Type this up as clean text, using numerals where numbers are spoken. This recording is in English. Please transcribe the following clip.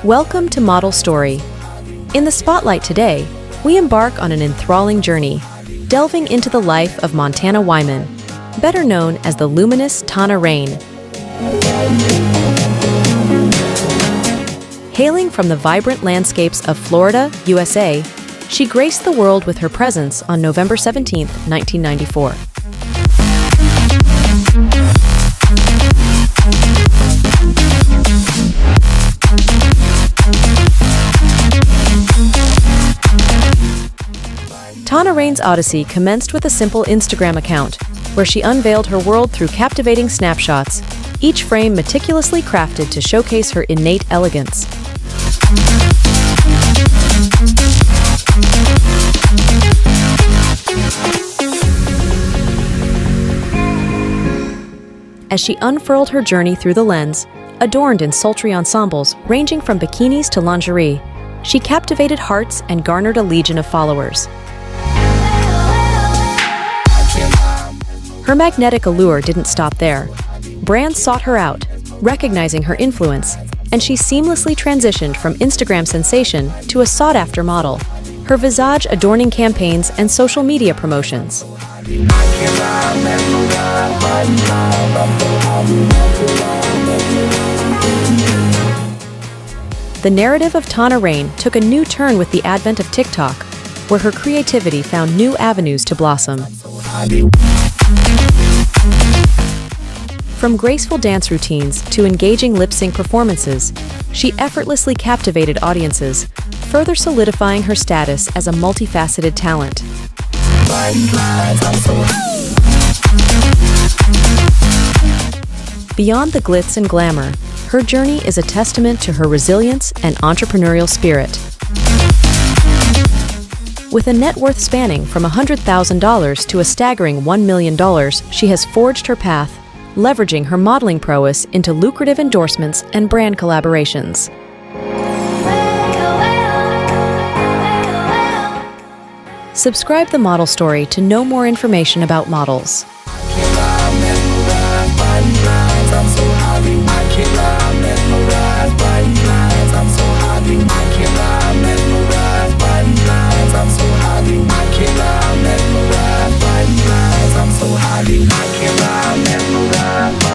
Welcome to Model Story. In the spotlight today, we embark on an enthralling journey, delving into the life of Montana Wyman, better known as the luminous Tana Rain. Hailing from the vibrant landscapes of Florida, USA, she graced the world with her presence on November 17, 1994. Tana Rain's odyssey commenced with a simple Instagram account, where she unveiled her world through captivating snapshots, each frame meticulously crafted to showcase her innate elegance. As she unfurled her journey through the lens, adorned in sultry ensembles ranging from bikinis to lingerie, she captivated hearts and garnered a legion of followers. Her magnetic allure didn't stop there. Brands sought her out, recognizing her influence, and she seamlessly transitioned from Instagram sensation to a sought-after model, her visage adorning campaigns and social media promotions. The narrative of Tana Rain took a new turn with the advent of TikTok, where her creativity found new avenues to blossom. From graceful dance routines to engaging lip-sync performances, she effortlessly captivated audiences, further solidifying her status as a multifaceted talent. Beyond the glitz and glamour, her journey is a testament to her resilience and entrepreneurial spirit. With a net worth spanning from $100,000 to a staggering $1 million, she has forged her path, leveraging her modeling prowess into lucrative endorsements and brand collaborations. Subscribe the Model Story to know more information about models. I can't lie.